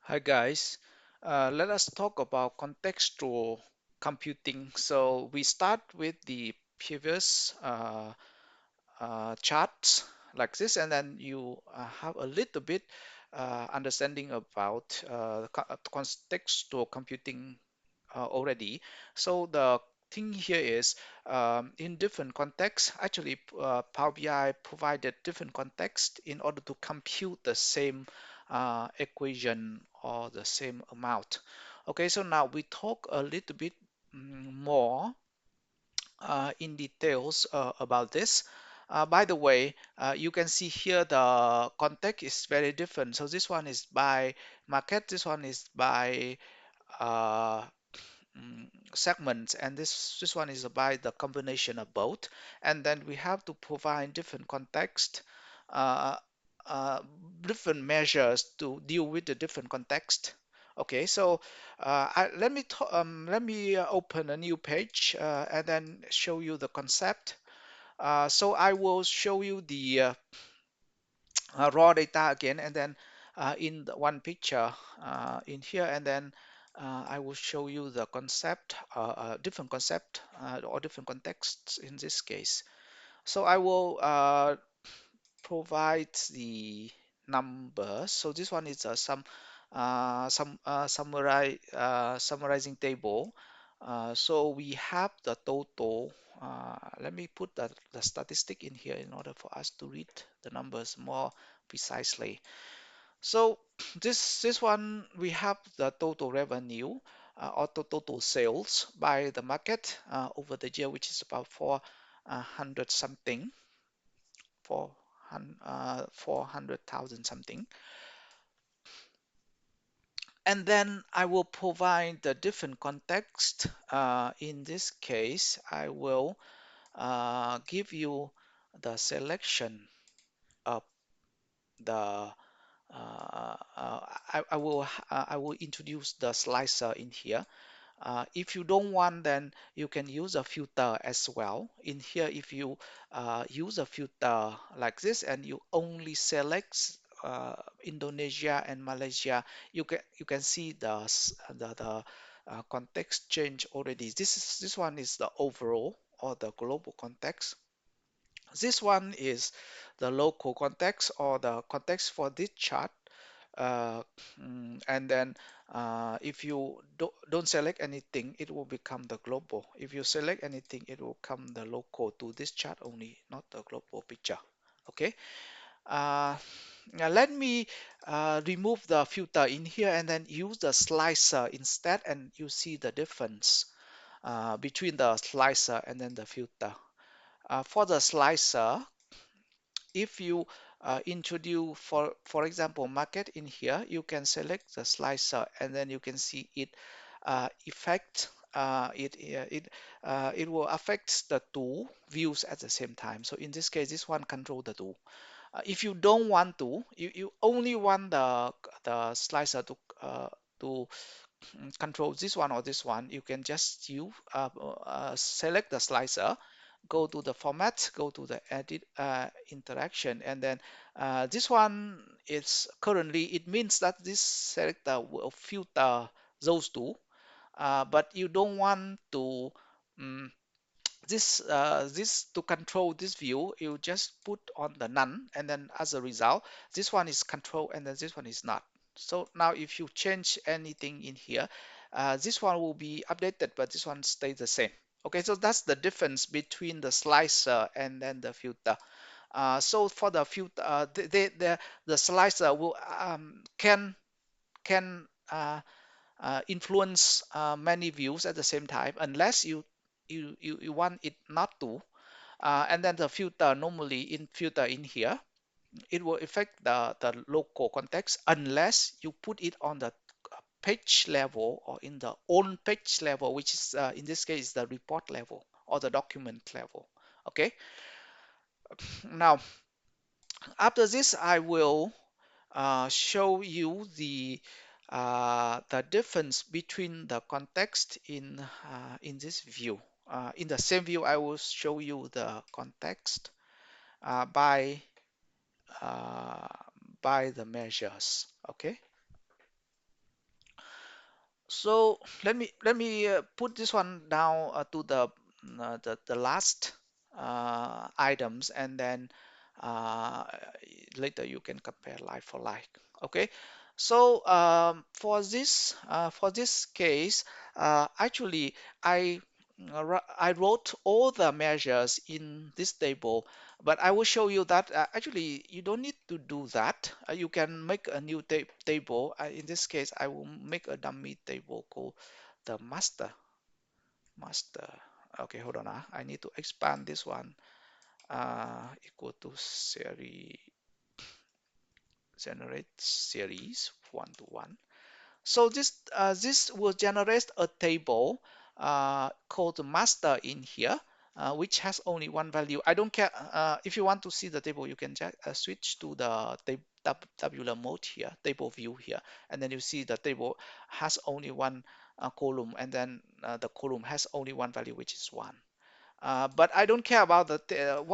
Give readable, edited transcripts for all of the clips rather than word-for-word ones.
Hi guys, let us talk about contextual computing. So we start with the previous charts like this, and then you have a little bit understanding about contextual computing already. So the thing here is in different contexts, actually Power BI provided different context in order to compute the same equation or the same amount. Okay, so now we talk a little bit more in details about this. By the way, you can see here the context is very different. So this one is by market, this one is by uh, segments, and this one is by the combination of both. And then we have to provide different context, uh, uh, different measures to deal with the different context. Okay, so let me open a new page and then show you the concept. So I will show you the raw data again, and then in the one picture in here, and then I will show you the concept, different concept or different contexts in this case. So I will provide the numbers. So this one is summarizing table. So we have the total. Let me put the statistic in here in order for us to read the numbers more precisely. So this one we have the total revenue or total sales by the market over the year, which is about 400 something, 400,000 something. And then I will provide the different context. In this case, I will give you the selection of the I will introduce the slicer in here. If you don't want, then you can use a filter as well. In here, if you use a filter like this and you only select Indonesia and Malaysia, you can see the context change already. This one is the overall or the global context. This one is the local context or the context for this chart. Uh, and then if you don't select anything, it will become the global. If you select anything, it will come the local to this chart only, not the global picture. Okay. Uh, Now let me remove the filter in here and then use the slicer instead, and you see the difference between the slicer and then the filter. For the slicer, if you introduce, for example, market in here, you can select the slicer and then you can see it affect it will affect the two views at the same time. So in this case, this one control the two. If you don't want to, you only want the slicer to control this one or this one, you can just select the slicer, go to the format, go to the edit interaction, and then this one is currently, it means that this selector will filter those two, but you don't want to um, this to control this view, you just put on the none, and then as a result, this one is control and then this one is not. So now if you change anything in here, this one will be updated, but this one stays the same. Okay, so that's the difference between the slicer and then the filter. So for the filter, the slicer will can influence many views at the same time, unless you want it not to. And then the filter, normally in filter in here, it will affect the local context unless you put it on the page level or in the on page level, which is in this case the report level or the document level. Okay, now after this I will show you the difference between the context in this view. In the same view, I will show you the context uh, by uh, by the measures. Okay. So let me put this one down to the last items, and then uh, later you can compare like for like. Okay. So for this case, actually I wrote all the measures in this table, but I will show you that actually you don't need to do that. You can make a new table. In this case, I will make a dummy table called the master. Okay, hold on. I need to expand this one. Equal to series, generate series 1 to 1. So this will generate a table called master in here, which has only one value. I don't care if you want to see the table, you can just switch to the tabular mode here, table view here, and then you see the table has only one column, and then the column has only one value, which is 1. But I don't care about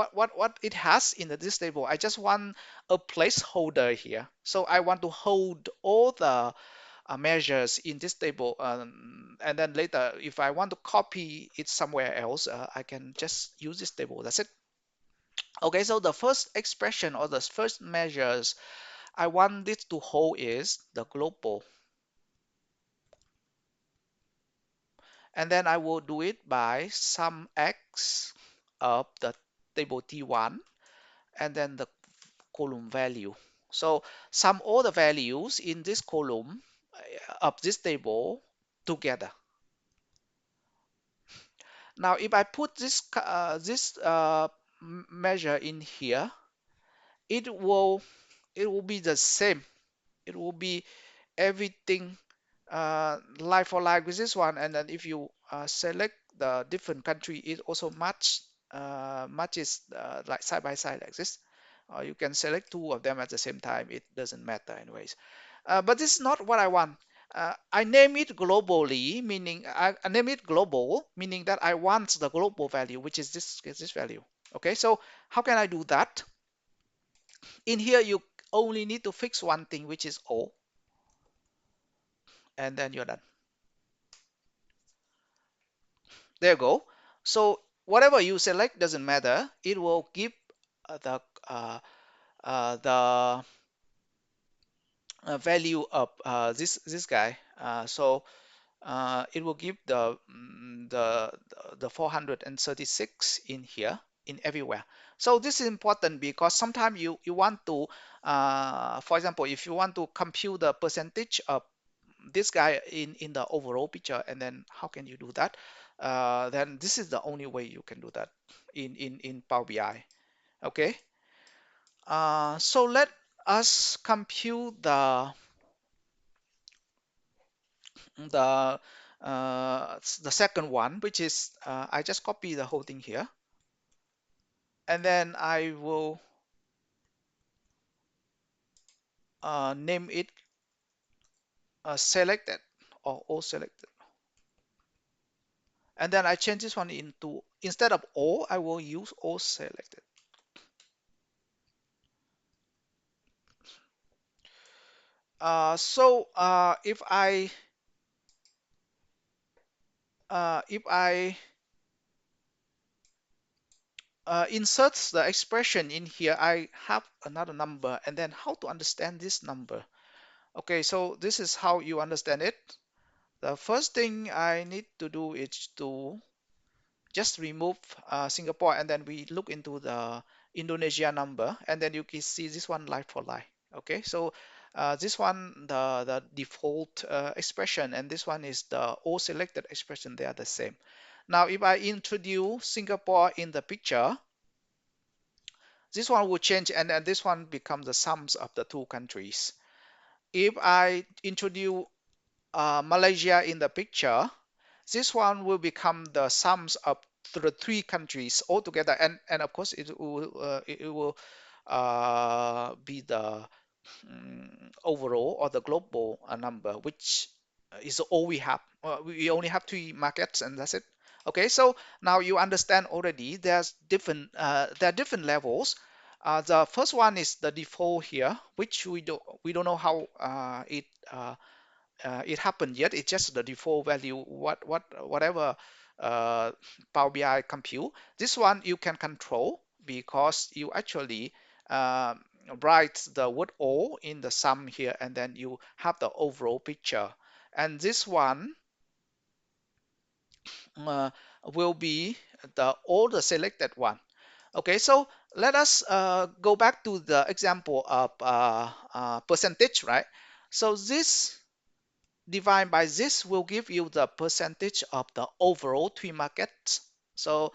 what it has in this table. I just want a placeholder here. So I want to hold all the measures in this table, and then later if I want to copy it somewhere else, I can just use this table. That's it. Okay, so the first expression or the first measures I want this to hold is the global, and then I will do it by sum x of the table T1 and then the column value. So sum all the values in this column of this table together. Now, if I put this measure in here, it will it will be the same. It will be everything like for like with this one. And then if you select the different country, it also matches like side by side like this. Or you can select two of them at the same time. It doesn't matter anyways. But this is not what I want. I name it globally, meaning I name it global, meaning that I want the global value, which is this value. Okay, so how can I do that? In here, you only need to fix one thing, which is O, and then you're done. There you go. So whatever you select doesn't matter. It will give the the value of this guy. So it will give the 436 in here in everywhere. So this is important because sometimes you want to, for example, if you want to compute the percentage of this guy in the overall picture, and then how can you do that? Then this is the only way you can do that in Power BI. Okay. So let us compute the the second one, which is I just copy the whole thing here, and then I will name it selected or all selected, and then I change this one into, instead of all, I will use all selected. So if I insert the expression in here, I have another number, and then how to understand this number? Okay, so this is how you understand it. The first thing I need to do is to just remove Singapore, and then we look into the Indonesia number, and then you can see this one like for like. Okay, so this one the default expression, and this one is the all selected expression. They are the same. Now, if I introduce Singapore in the picture, this one will change, and then this one becomes the sums of the two countries. If I introduce Malaysia in the picture, this one will become the sums of the three countries altogether, and of course it will be the overall or the global number, which is all we have. We only have three markets, and that's it. Okay, so now you understand already. There are different levels. The first one is the default here, which we don't know how it it happened yet. It's just the default value, whatever uh, Power BI compute. This one you can control because you actually uh, write the word all in the sum here, and then you have the overall picture. And this one uh, will be all the selected one. Okay, so let us go back to the example of percentage, right? So this divided by this will give you the percentage of the overall three markets. So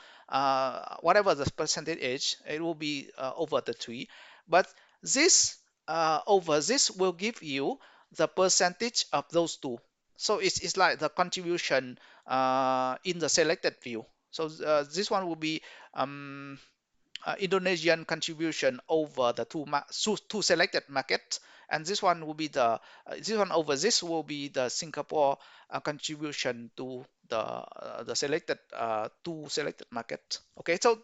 whatever the percentage is, it will be over the three. But this over this will give you the percentage of those two. So it's like the contribution in the selected view. So this one will be Indonesian contribution over the two selected markets, and this one will be this one over this will be the Singapore contribution to the selected two selected markets. Okay, so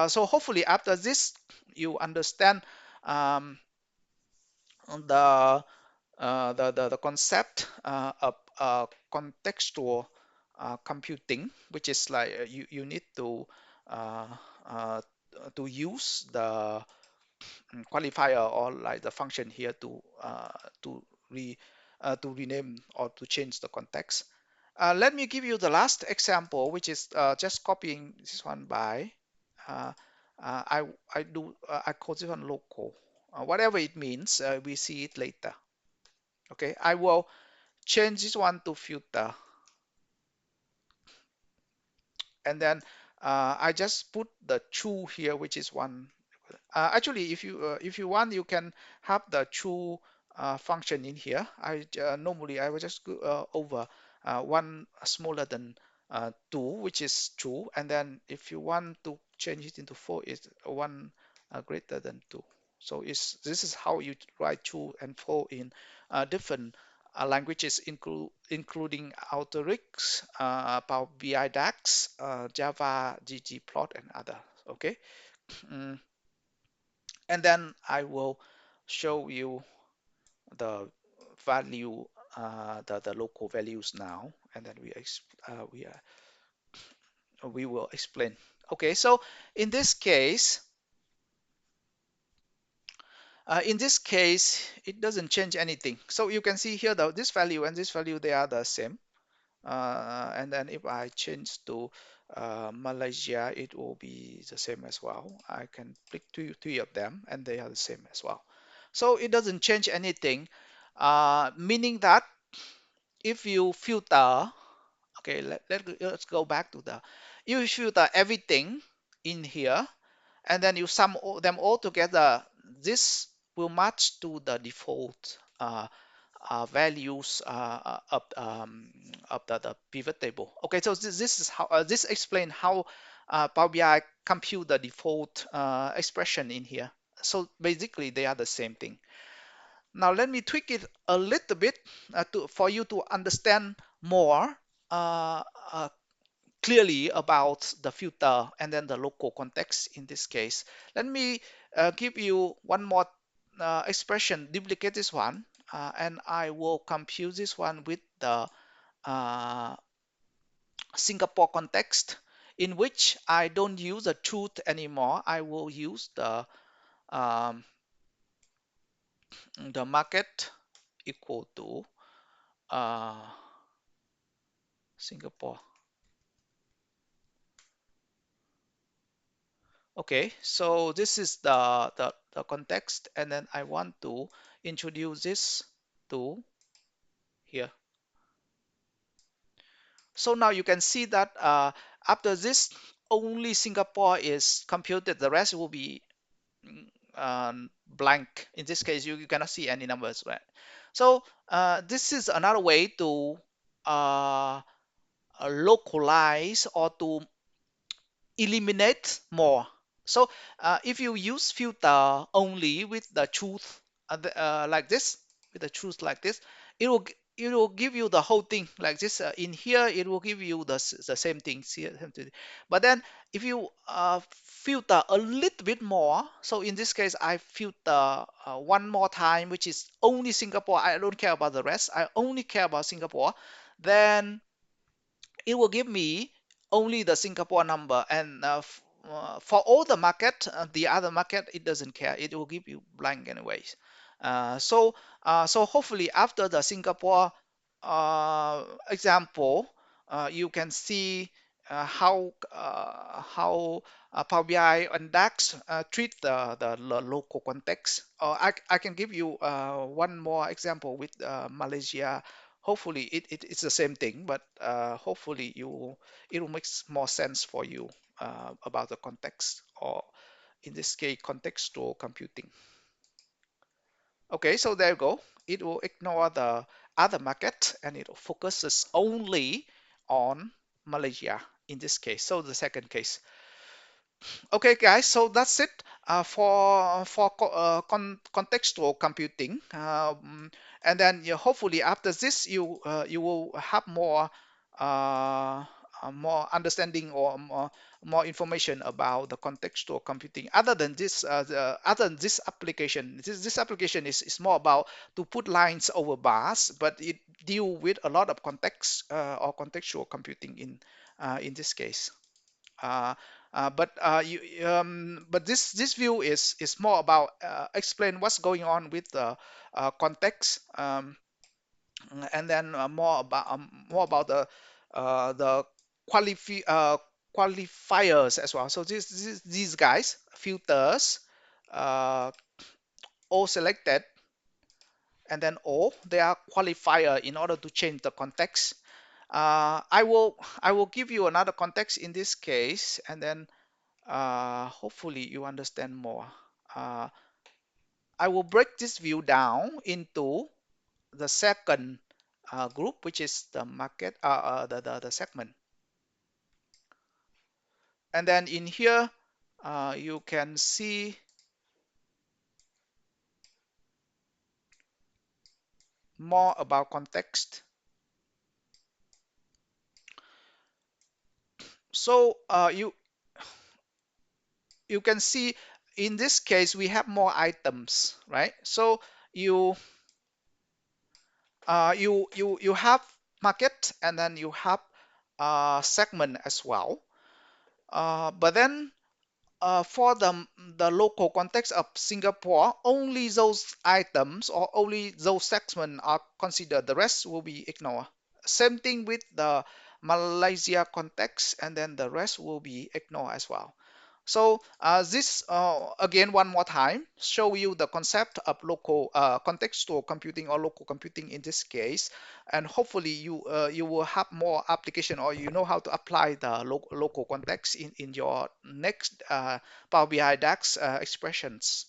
so hopefully after this you understand um, the the concept of contextual computing, which is like you need uh, uh, to use the qualifier or like the function here to re to rename or to change the context. Let me give you the last example, which is just copying this one by uh, I call this one local. Whatever it means, we see it later. Okay, I will change this one to filter, and then I just put the true here, which is one. Actually, if you want, you can have the true function in here. Normally I will just go over one smaller than two, which is true, and then if you want to change it into four, it's one greater than two. So this is how you write true and four in different languages, including Alteryx, Power BI DAX, Java, ggplot, and other. Okay. Mm. And then I will show you the value, the local values now, and then we will explain. Okay, so in this case, it doesn't change anything. So you can see here that this value and this value, they are the same. And then if I change to Malaysia, it will be the same as well. I can click three of them, and they are the same as well. So it doesn't change anything, meaning that if you filter, okay, let's go back to you filter everything in here, and then you sum them all together, this will match to the default values of the pivot table. Okay, so this is how this explains how Power BI compute the default expression in here. So basically, they are the same thing. Now let me tweak it a little bit for you to understand more uh, uh, clearly about the filter and then the local context in this case. Let me give you one more expression, duplicate this one, and I will compute this one with the uh, Singapore context, in which I don't use the truth anymore. I will use um, the market equal to uh, Singapore. Okay, so this is the context, and then I want to introduce this to here. So now you can see that after this, only Singapore is computed. The rest will be blank. In this case, you cannot see any numbers, right? So this is another way to localize or to eliminate more. So if you use filter only with the truth like this, with the truth like this, it will it will give you the whole thing like this. In here, it will give you the same thing. But then if you filter a little bit more, so in this case, I filter one more time, which is only Singapore. I don't care about the rest. I only care about Singapore. Then it will give me only the Singapore number, and for all the market, the other market, it doesn't care. It will give you blank anyways. So hopefully after the Singapore example, you can see how Power BI and DAX treat the local context. I can give you one more example with Malaysia. Hopefully it's the same thing, but hopefully it will make more sense for you about the context, or in this case contextual computing. Okay, so there you go. It will ignore the other market and it focuses only on Malaysia in this case. So the second case. Okay, guys, so that's it for contextual computing. And then hopefully after this, you will have more understanding, or more information about the contextual computing. Other than this application, this application is more about to put lines over bars, but it deal with a lot of context or contextual computing in this case. Uh, but this view is more about explain what's going on with the context, and then more about the qualifiers as well. So these guys filters, uh, all selected, and then all they are qualifier in order to change the context. I will give you another context in this case, and then hopefully you understand more. Uh, I will break this view down into the second group, which is the market, the segment. And then in here, you can see more about context. So you can see in this case we have more items, right? So you you have market, and then you have segment as well. But then for the local context of Singapore, only those items or only those segments are considered. The rest will be ignored. Same thing with the Malaysia context, and then the rest will be ignored as well. So this again one more time show you the concept of local contextual computing, or local computing in this case, and hopefully you will have more application, or you know how to apply the local context in your next Power BI DAX expressions.